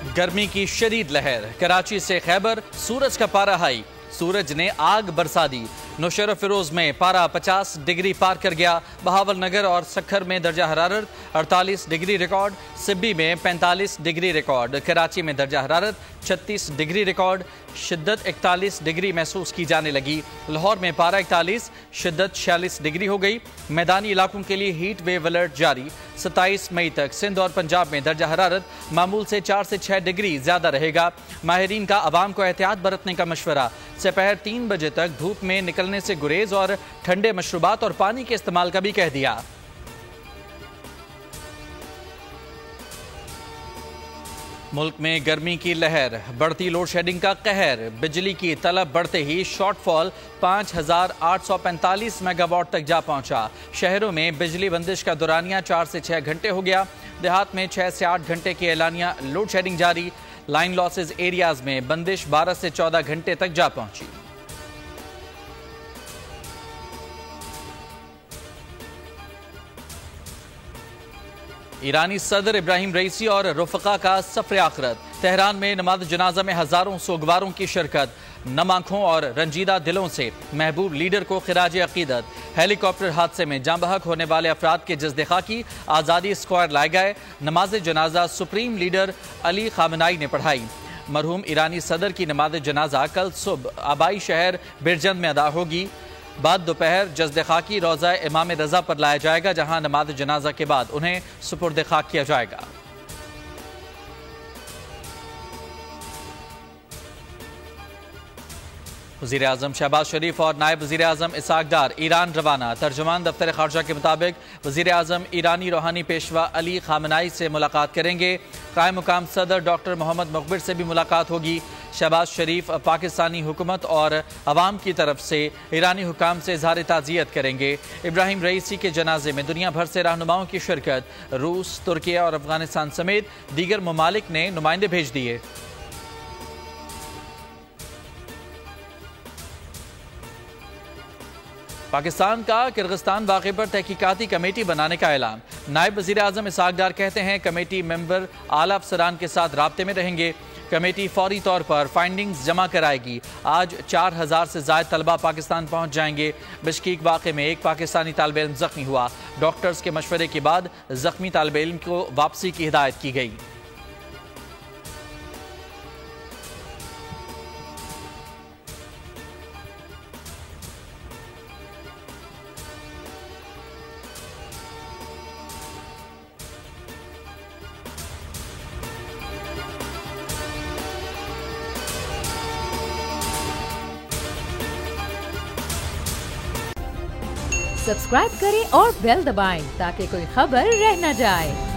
गर्मी की शदीद लहर, कराची से खैबर सूरज का पारा हाई, सूरज ने आग बरसा दी। नौशेरा फिरोज में पारा 50 डिग्री पार कर गया। बहावल नगर और सखर में दर्जा हरारत 48 डिग्री रिकॉर्ड, सिब्बी में 45 डिग्री रिकॉर्ड, कराची में दर्जा हरारत 36 डिग्री रिकॉर्ड, शिद्दत 41 डिग्री महसूस की जाने लगी। लाहौर में पारा 41, शिद्दत 46 डिग्री हो गई। मैदानी इलाकों के लिए हीट वेव अलर्ट जारी। 27 मई तक सिंध और पंजाब में दर्जा हरारत मामूल से 4 से 6 डिग्री ज्यादा रहेगा। माहिरीन का अवाम को एहतियात बरतने का मशवरा। दोपहर 3 बजे तक धूप में निकलने से गुरेज और ठंडे मशरूबात और पानी के इस्तेमाल का भी कह दिया। मुल्क में गर्मी की लहर, बढ़ती लोड शेडिंग का कहर, बिजली की तलब बढ़ते ही शॉर्टफॉल 5845 मेगावाट तक जा पहुंचा। शहरों में बिजली बंदिश का दौरानिया 4 से 6 घंटे हो गया। देहात में 6 से 8 घंटे की एलानिया लोड शेडिंग जारी। लाइन लॉसेज एरियाज में बंदिश 12 से 14 घंटे तक जा पहुंची। ईरानी सदर इब्राहिम रईसी और रुफका का सफर आखिरत। तेहरान में नमाज जनाजा में हजारों सोगवारों की शिरकत। नम आंखों और रंजीदा दिलों से महबूब लीडर को खिराज अकीदत। हेलीकॉप्टर हादसे में जाँ बहक होने वाले अफराद के जज्दे की आज़ादी स्क्वायर लाए गए। नमाज जनाजा सुप्रीम लीडर अली खामनाई ने पढ़ाई। मरहूम ईरानी सदर की नमाज जनाजा कल सुबह आबाई शहर बिरजंद में अदा होगी। बाद दोपहर जज्दे खाकी रोज़ा इमाम रजा पर लाया जाएगा, जहां नमाज जनाजा के बाद उन्हें सुपुर्द खाक किया जाएगा। वज़ीर आज़म शहबाज शरीफ और नायब वज़ीर आज़म इसहाक डार ईरान रवाना। तर्जुमान दफ्तर खारजा के मुताबिक वज़ीर आज़म ईरानी रूहानी पेशवा अली खामनाई से मुलाकात करेंगे। कायम मुकाम सदर डॉक्टर मोहम्मद मुक़बिर से भी मुलाकात होगी। शहबाज शरीफ पाकिस्तानी हुकूमत और अवाम की तरफ से ईरानी हुकाम से इज़हार ताज़ियत करेंगे। इब्राहिम रईसी के जनाजे में दुनिया भर से रहनुमाओं की शिरकत। रूस, तुर्किया और अफगानिस्तान समेत दीगर ममालिक ने नुमाइंदे भेज दिए। पाकिस्तान का किर्गिस्तान वाक़े पर तहकीकाती कमेटी बनाने का ऐलान। नायब वज़ीर आज़म इसहाक डार कहते हैं कमेटी मेंबर आला अफसरान के साथ राब्ते में रहेंगे। कमेटी फौरी तौर पर फाइंडिंग्स जमा कराएगी। आज 4000 से ज़ायद तलबा पाकिस्तान पहुंच जाएंगे। बिश्कीक वाक़े में एक पाकिस्तानी तालिब इल्म ज़ख्मी हुआ। डॉक्टर्स के मशवरे के बाद ज़ख्मी तालिब इल्म को वापसी की हिदायत की गई। सब्सक्राइब करें और बेल दबाएं ताकि कोई खबर रह न जाए।